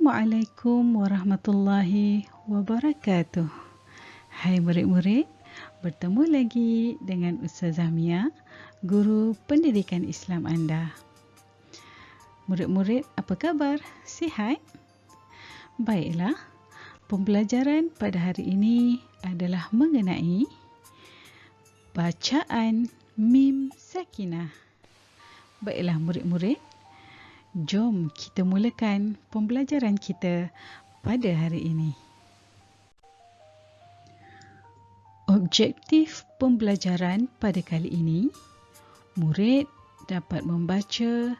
Assalamualaikum warahmatullahi wabarakatuh. Hai murid-murid, bertemu lagi dengan Ustazah Mia, guru pendidikan Islam anda. Murid-murid, apa khabar? Sihat? Baiklah, pembelajaran pada hari ini adalah mengenai bacaan mim sakinah. Baiklah murid-murid, jom kita mulakan pembelajaran kita pada hari ini. Objektif pembelajaran pada kali ini, murid dapat membaca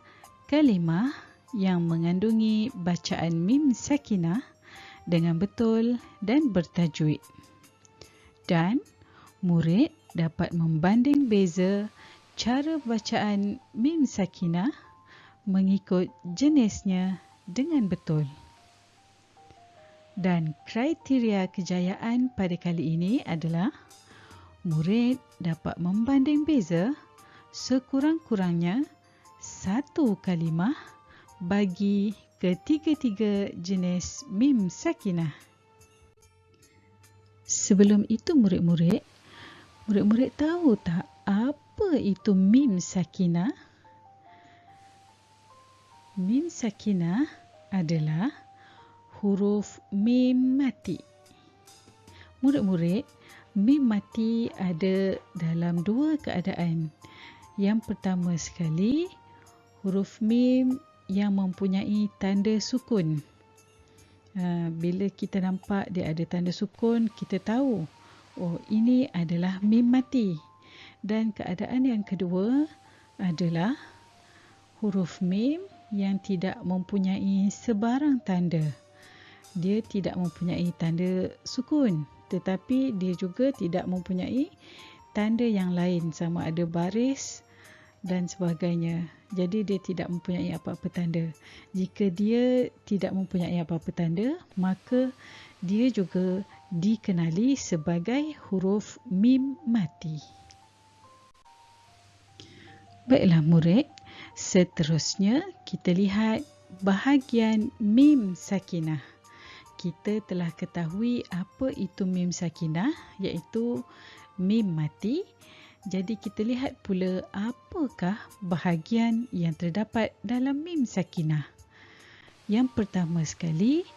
kalimah yang mengandungi bacaan mim sakinah dengan betul dan bertajwid. Dan murid dapat membanding beza cara bacaan mim sakinah mengikut jenisnya dengan betul. Dan kriteria kejayaan pada kali ini adalah murid dapat membanding beza sekurang-kurangnya satu kalimah bagi ketiga-tiga jenis mim sakinah. Sebelum itu murid-murid tahu tak apa itu mim sakinah? Mim sakinah adalah huruf mim mati. Murid-murid, mim mati ada dalam dua keadaan. Yang pertama sekali, huruf mim yang mempunyai tanda sukun. Bila kita nampak dia ada tanda sukun, kita tahu, oh ini adalah mim mati. Dan keadaan yang kedua adalah huruf mim yang tidak mempunyai sebarang tanda. Dia tidak mempunyai tanda sukun, tetapi dia juga tidak mempunyai tanda yang lain sama ada baris dan sebagainya. Jadi dia tidak mempunyai apa-apa tanda. Jika dia tidak mempunyai apa-apa tanda, maka dia juga dikenali sebagai huruf mim mati. Baiklah murid, seterusnya kita lihat bahagian mim sakinah. Kita telah ketahui apa itu mim sakinah, iaitu mim mati. Jadi kita lihat pula apakah bahagian yang terdapat dalam mim sakinah. Yang pertama sekali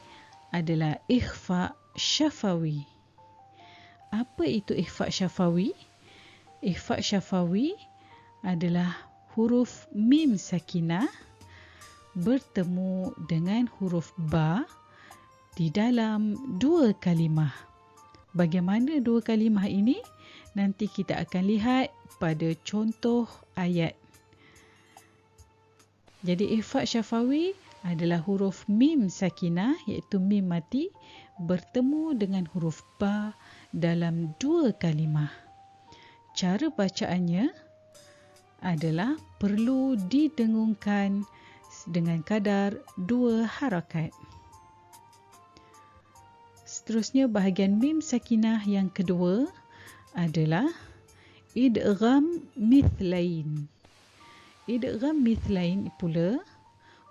adalah ikhfa syafawi. Apa itu ikhfa syafawi? Ikhfa syafawi adalah huruf mim sakinah bertemu dengan huruf ba di dalam dua kalimah. Bagaimana dua kalimah ini? Nanti kita akan lihat pada contoh ayat. Jadi ikhfa syafawi adalah huruf mim sakinah iaitu mim mati bertemu dengan huruf ba dalam dua kalimah. Cara bacaannya adalah perlu didengungkan dengan kadar 2 harakat. Seterusnya bahagian mim sakinah yang kedua adalah idgham mithlain. Idgham mithlain pula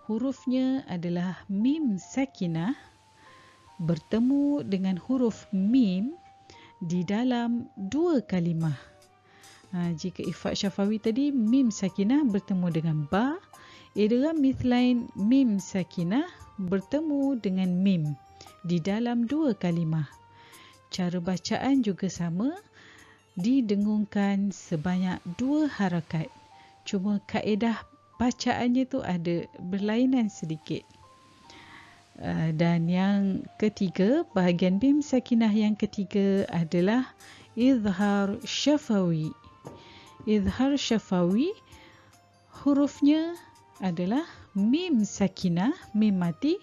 hurufnya adalah mim sakinah bertemu dengan huruf mim di dalam dua kalimah. Jika ikhfa syafawi tadi mim sakinah bertemu dengan ba, idgham mithlain mim sakinah bertemu dengan mim di dalam dua kalimah. Cara bacaan juga sama, didengungkan sebanyak 2 harakat. Cuma kaedah bacaannya tu ada berlainan sedikit. Dan yang ketiga, bahagian mim sakinah yang ketiga adalah izhar syafawi. Izhar syafawi hurufnya adalah mim sakinah, mim mati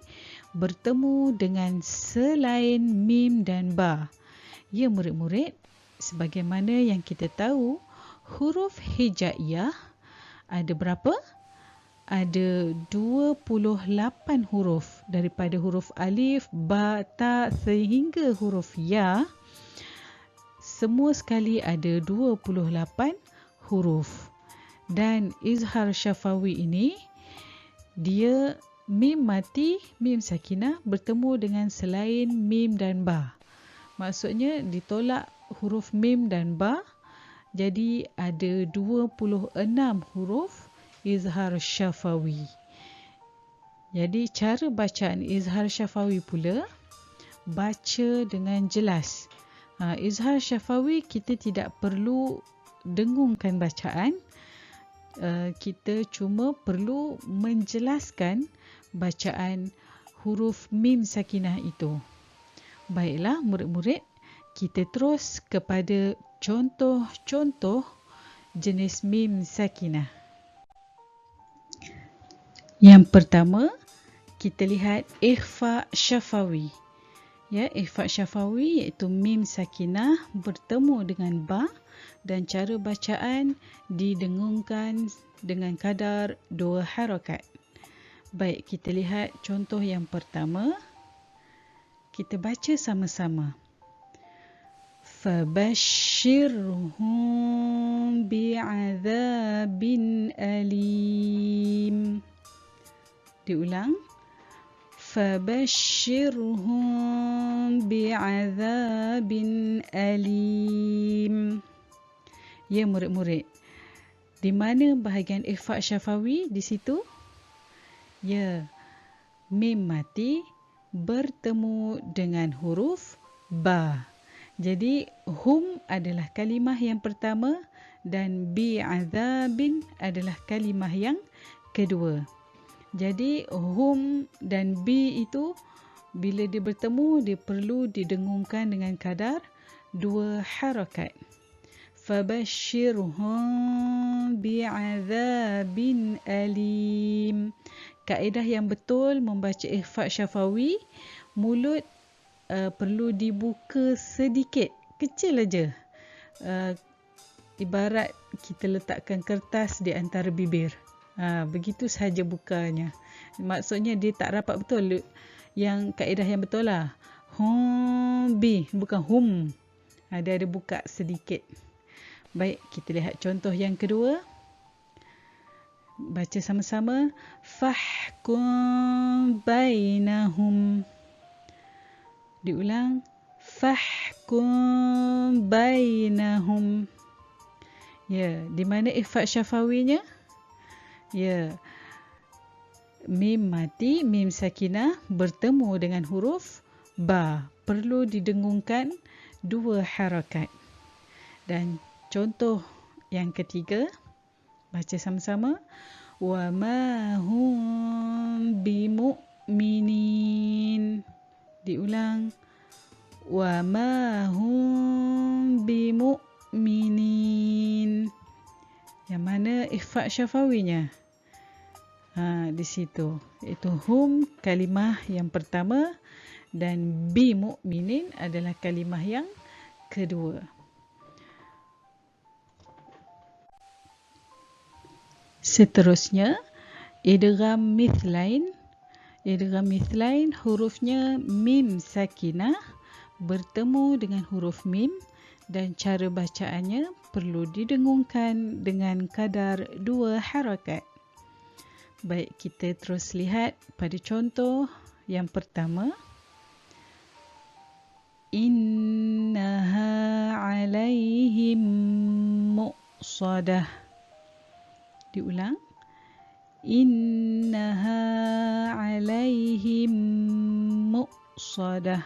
bertemu dengan selain mim dan ba. Ya murid-murid, sebagaimana yang kita tahu, huruf hijaiyah ada berapa? Ada 28 huruf daripada huruf alif, ba, ta sehingga huruf ya. Semua sekali ada 28 huruf. Dan izhar syafawi ini dia mim mati, mim sakinah bertemu dengan selain mim dan ba. Maksudnya ditolak huruf mim dan ba. Jadi ada 26 huruf izhar syafawi. Jadi cara bacaan izhar syafawi pula, baca dengan jelas. Izhar syafawi kita tidak perlu dengungkan bacaan. Kita cuma perlu menjelaskan bacaan huruf mim sakinah itu. Baiklah murid-murid, kita terus kepada contoh-contoh jenis mim sakinah. Yang pertama, kita lihat ikhfa syafawi. Ya, ikhfa syafawi iaitu mim sakinah bertemu dengan ba dan cara bacaan didengungkan dengan kadar 2 harakat. Baik, kita lihat contoh yang pertama. Kita baca sama-sama. Fabashshirhum bi'adzabin alim. Diulang. Fabashshirhum bi'adzabin alim. Ya murid-murid, di mana bahagian ikhfa syafawi di situ? Ya, mim mati bertemu dengan huruf ba. Jadi hum adalah kalimah yang pertama dan bi'adzabin adalah kalimah yang kedua. Jadi hum dan bi itu bila dia bertemu, dia perlu didengungkan dengan kadar 2 harakat. Fabashshirhum bi'adzabin alim. Kaedah yang betul membaca ikhfa syafawi, mulut perlu dibuka sedikit, kecil aja. Ibarat kita letakkan kertas di antara bibir. Begitu sahaja bukanya. Maksudnya dia tak rapat betul. Yang kaedah yang betul lah. Hum bi, bukan hum. Dia ada buka sedikit. Baik, kita lihat contoh yang kedua. Baca sama-sama. Fahkum bainahum. Diulang. Fahkum bainahum. Ya, di mana ikhfa syafawinya? Ya, mim mati, mim sakinah bertemu dengan huruf ba. Perlu didengungkan 2 harakat. Dan contoh yang ketiga, baca sama-sama. Wa ma hum bimu'minin. Diulang. Wa ma hum bimu'minin. Yang mana ikhfa syafawinya? Di situ. Itu hum kalimah yang pertama dan bimu'minin adalah kalimah yang kedua. Seterusnya, idgham mithlain. Idgham mithlain hurufnya mim sakinah bertemu dengan huruf mim dan cara bacaannya perlu didengungkan dengan kadar 2 harakat. Baik, kita terus lihat pada contoh yang pertama. Innaha alaihim muqsadah. Diulang. Innaha alaihim muqsadah.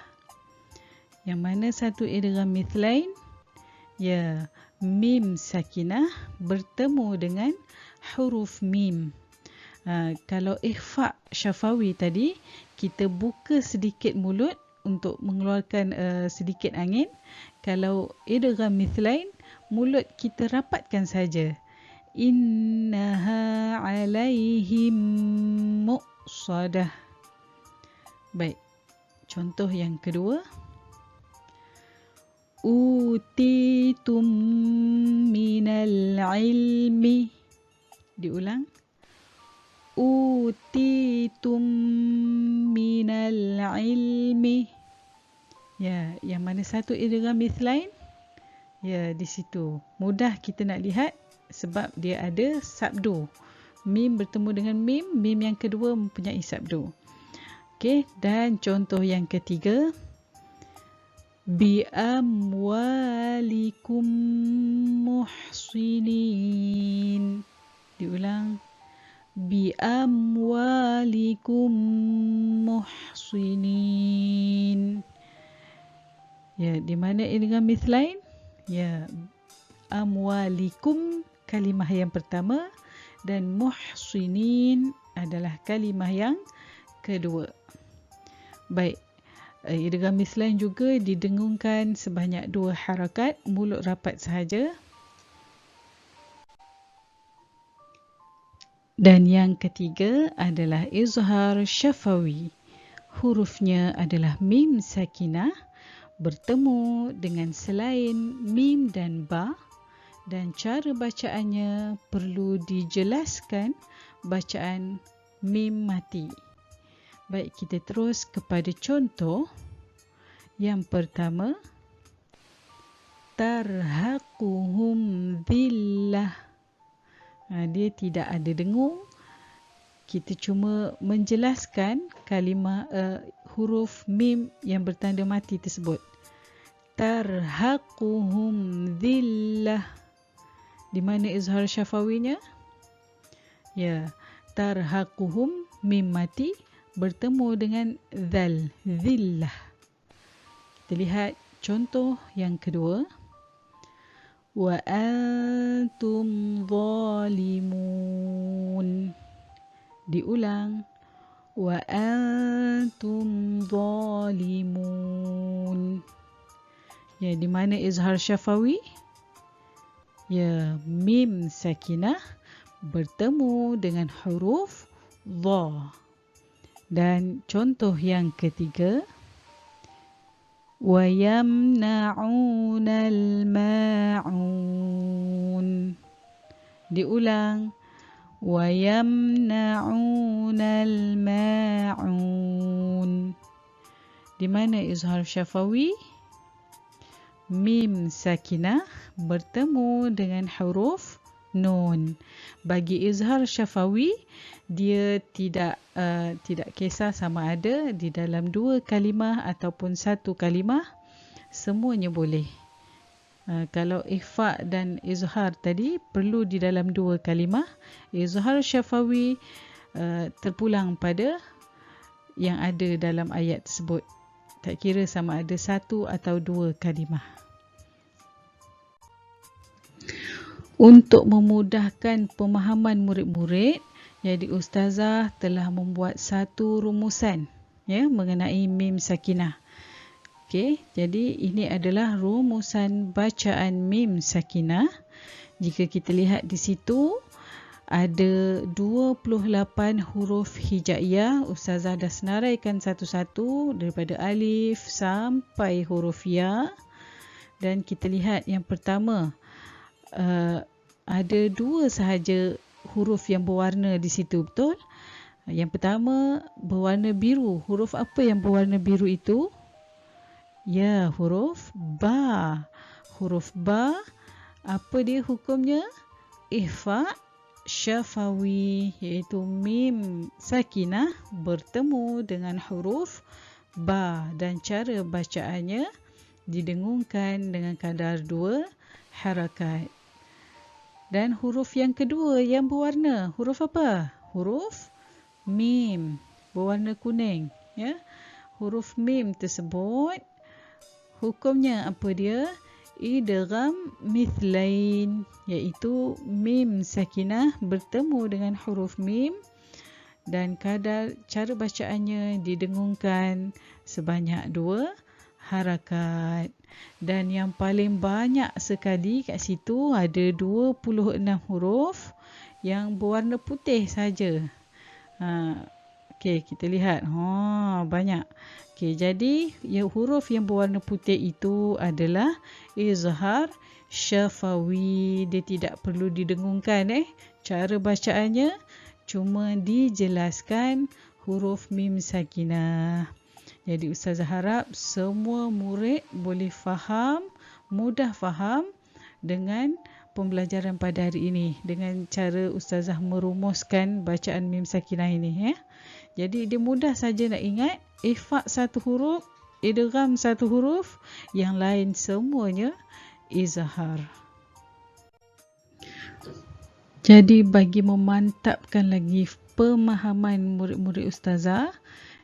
Yang mana satu idgham mithlain? Ya, mim sakinah bertemu dengan huruf mim. Kalau ikhfa syafawi tadi, kita buka sedikit mulut untuk mengeluarkan sedikit angin. Kalau idgham mithlain, mulut kita rapatkan saja. Innaha alaihim muqsadah. Baik, contoh yang kedua. Utitum minal ilmi. Diulang. Utitum minal ilmi. Ya, yang mana satu idgham mithlain? Ya, di situ. Mudah kita nak lihat sebab dia ada sabdu. Mim bertemu dengan mim, mim yang kedua mempunyai sabdu. Okey, dan contoh yang ketiga, bi amwalikum muhsinin. Diulang, bi amwalikum muhsinin. Ya, di mana idgham mithlain? Ya, amwalikum kalimah yang pertama dan muhsinin adalah kalimah yang kedua. Baik, idgham mithlain juga didengungkan sebanyak 2 harakat, mulut rapat sahaja. Dan yang ketiga adalah izhar syafawi. Hurufnya adalah mim sakinah bertemu dengan selain mim dan ba, dan cara bacaannya perlu dijelaskan bacaan mim mati. Baik, kita terus kepada contoh. Yang pertama, tarhaquhum dhillah. Dia tidak ada dengung. Kita cuma menjelaskan kalimah huruf mim yang bertanda mati tersebut. Tarhaquhum dhillah. Di mana izhar syafawinya? Ya, tarhaquhum mim mati bertemu dengan dhal, dhillah. Kita lihat contoh yang kedua. Wa antum zalimun. Diulang, wa antum zalimun. Ya, di mana izhar syafawi? Ya, mim sakinah bertemu dengan huruf dha. Dan contoh yang ketiga, wa yamna'unal ma'un. Diulang, wa yamna'unal ma'un. Di mana izhar syafawi? Mim sakinah bertemu dengan huruf nun. Bagi izhar syafawi, dia tidak kisah sama ada di dalam 2 kalimah ataupun 1 kalimah, semuanya boleh. Kalau ikhfa dan izhar tadi perlu di dalam 2 kalimah, izhar syafawi terpulang pada yang ada dalam ayat tersebut. Tak kira sama ada 1 atau 2 kalimah. Untuk memudahkan pemahaman murid-murid, jadi ustazah telah membuat satu rumusan mengenai mim sakinah. Okey, jadi ini adalah rumusan bacaan mim sakinah. Jika kita lihat di situ ada 28 huruf hijaiyah. Ustazah dah senaraikan satu-satu daripada alif sampai huruf ya. Dan kita lihat yang pertama, ada 2 sahaja huruf yang berwarna di situ, betul? Yang pertama berwarna biru. Huruf apa yang berwarna biru itu? Ya, huruf ba. Huruf ba, apa dia hukumnya? Ikhfa syafawi, iaitu mim sakinah bertemu dengan huruf ba, dan cara bacaannya didengungkan dengan kadar 2 harakat. Dan huruf yang kedua yang berwarna, huruf apa? Huruf mim, berwarna kuning. Ya, huruf mim tersebut hukumnya apa dia? Idgham mithlain, iaitu mim sakinah bertemu dengan huruf mim, dan kadar cara bacaannya didengungkan sebanyak 2 harakat. Dan yang paling banyak sekali kat situ ada 26 huruf yang berwarna putih saja. Okey, kita lihat. Banyak. Okey, jadi huruf yang berwarna putih itu adalah izhar syafawi. Dia tidak perlu didengungkan. Cara bacaannya cuma dijelaskan huruf mim sakinah. Jadi ustazah harap semua murid boleh faham, mudah faham dengan pembelajaran pada hari ini dengan cara Ustazah merumuskan bacaan mim sakinah ini. Jadi dia mudah saja nak ingat. Ikhfa satu huruf, idgham satu huruf, yang lain semuanya izhar. Jadi bagi memantapkan lagi pemahaman murid-murid Ustazah,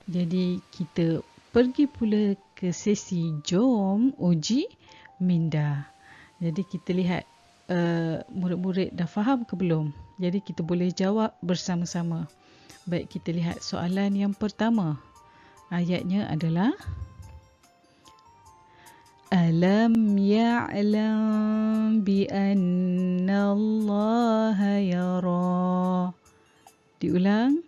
jadi kita pergi pula ke sesi jom uji minda. Jadi kita lihat murid-murid dah faham ke belum? Jadi kita boleh jawab bersama-sama. Baik, kita lihat soalan yang pertama. Ayatnya adalah Alam ya'lam bi anna Allah yara. Diulang.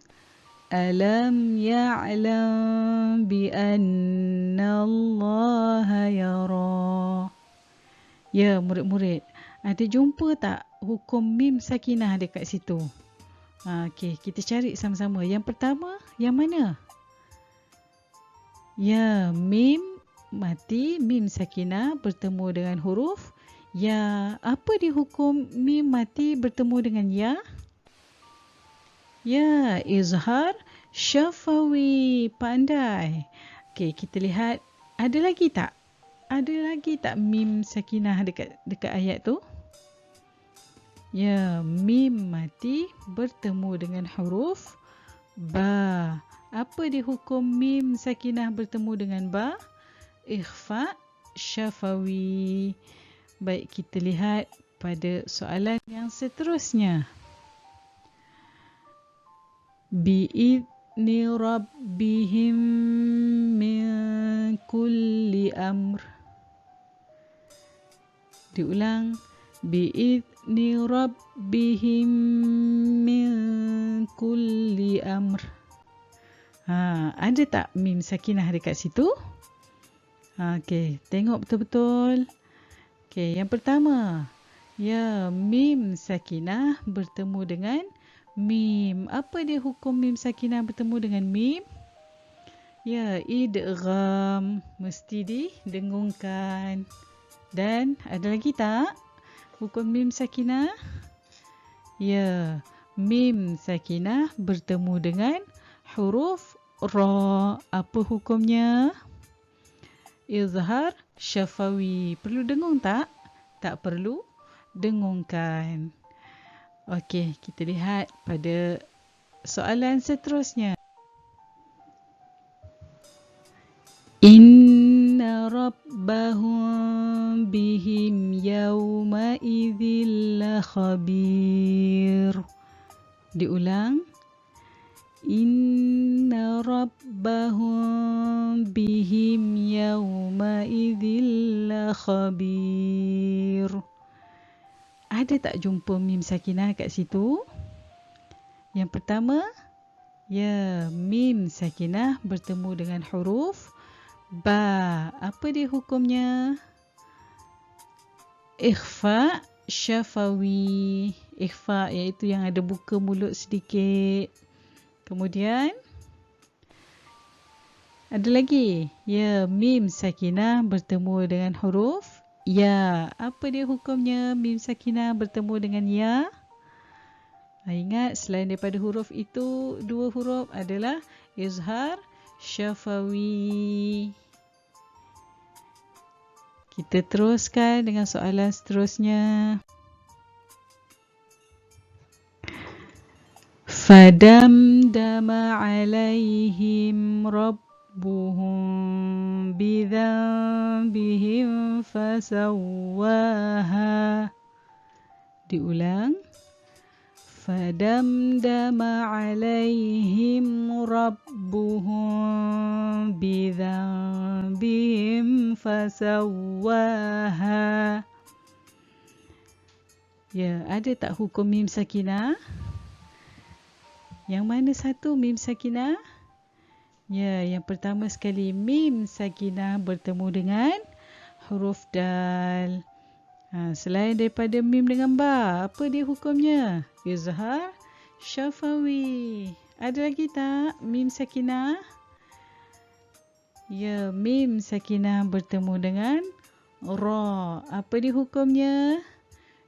Alam ya'lam bi anna Allah yara. Ya, murid-murid, ada jumpa tak hukum mim sakinah dekat situ? Okey, kita cari sama-sama. Yang pertama, yang mana? Ya, mim mati, mim sakinah bertemu dengan huruf ya. Apa dia hukum mim mati bertemu dengan ya? Ya, izhar syafawi. Pandai. Okey, kita lihat ada lagi tak? Ada lagi tak mim sakinah dekat ayat tu? Ya, mim mati bertemu dengan huruf ba. Apa dia hukum mim sakinah bertemu dengan ba? Ikhfa syafawi. Baik, kita lihat pada soalan yang seterusnya. Bi'idni rabbihim min kulli amr. Diulang. Bi'idni rabbihim min kulli amr. Ada tak mim sakinah dekat situ? Okey, tengok betul-betul. Okey, yang pertama. Ya, mim sakinah bertemu dengan mim. Apa dia hukum mim sakinah bertemu dengan mim? Ya, idgham. Mesti didengungkan. Dan ada lagi tak hukum mim sakinah? Ya, mim sakinah bertemu dengan huruf ra. Apa hukumnya? Izhar syafawi. Perlu dengung tak? Tak perlu dengungkan. Okey, kita lihat pada soalan seterusnya. Inna rabbahum bihim yawma idzil khabir. Diulang. Inna rabbahum bihim yawma idzil khabir. Ada tak jumpa mim sakinah kat situ? Yang pertama, ya, mim sakinah bertemu dengan huruf ba. Apa dia hukumnya? Ikhfa syafawi. Ikhfa iaitu yang ada buka mulut sedikit. Kemudian ada lagi. Ya, mim sakinah bertemu dengan huruf ya. Apa dia hukumnya mim sakinah bertemu dengan ya? Ingat, selain daripada huruf itu, dua huruf adalah izhar syafawi. Kita teruskan dengan soalan seterusnya. Fadamdama alaihim rabbuhum bidzambihim fasawwaha. Diulang. Fadamdama alaihim rabbuhum bidzambihim fasawwaha. Ya, ada tak hukum mim sakinah? Yang mana satu mim sakinah? Ya, yang pertama sekali mim sakinah bertemu dengan huruf dal. Selain daripada mim dengan ba, apa dia hukumnya? Izhar syafawi. Ada lagi tak mim sakinah? Ya, mim sakinah bertemu dengan ra. Apa dia hukumnya?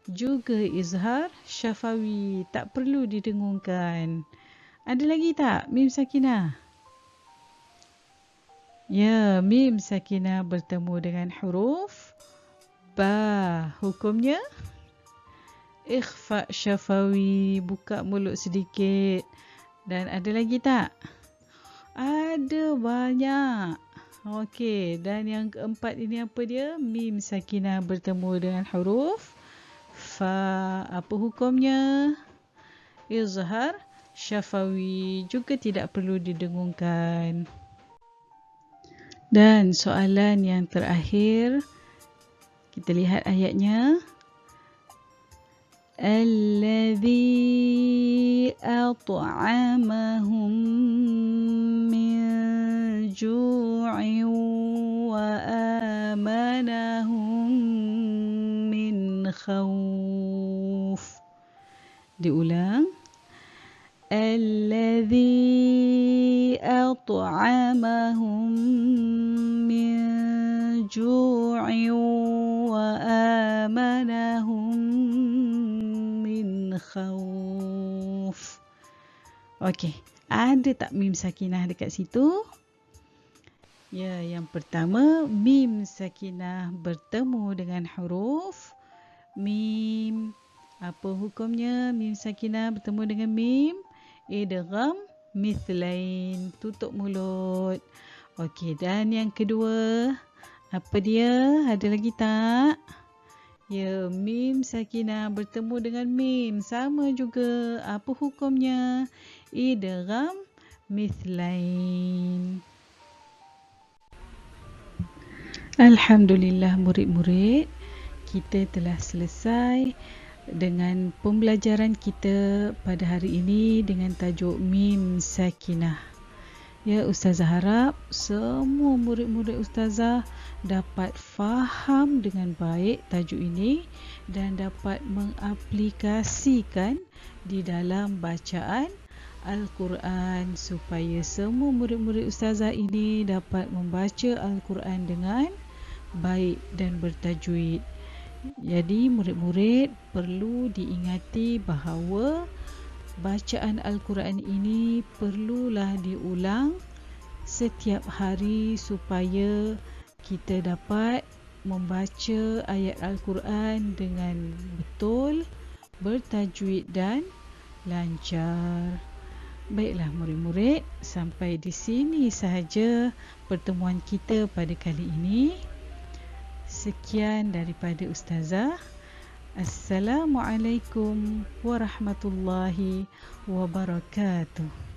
juga izhar syafawi, tak perlu didengungkan. Ada lagi tak mim sakinah? Ya, mim sakinah bertemu dengan huruf ba. Hukumnya ikhfa syafawi, buka mulut sedikit. Dan ada lagi tak? Ada banyak. Okey, dan yang keempat ini apa dia? Mim sakinah bertemu dengan huruf fa. Apa hukumnya? Izhar syafawi, juga tidak perlu didengungkan. Dan soalan yang terakhir, kita lihat ayatnya. Alladhi at'amahum min ju'in wa amanahum min khawf. Diulang. Alladhi at'amahum min ju'in wa amanahum min khawf. Okey, ada tak mim sakinah dekat situ? Ya, yang pertama, mim sakinah bertemu dengan huruf mim. Apa hukumnya mim sakinah bertemu dengan mim? Idgham mithlain, tutup mulut. Okey, dan yang kedua, apa dia? Ada lagi tak? Ya, mim sakinah bertemu dengan mim, sama juga. Apa hukumnya? Idgham mithlain. Alhamdulillah murid-murid, kita telah selesai dengan pembelajaran kita pada hari ini dengan tajuk mim sakinah. Ya, Ustazah harap semua murid-murid Ustazah dapat faham dengan baik tajuk ini dan dapat mengaplikasikan di dalam bacaan Al-Quran supaya semua murid-murid Ustazah ini dapat membaca Al-Quran dengan baik dan bertajwid. Jadi murid-murid perlu diingati bahawa bacaan Al-Quran ini perlulah diulang setiap hari supaya kita dapat membaca ayat Al-Quran dengan betul, bertajwid dan lancar. Baiklah murid-murid, sampai di sini sahaja pertemuan kita pada kali ini. Sekian daripada Ustazah. Assalamualaikum warahmatullahi wabarakatuh.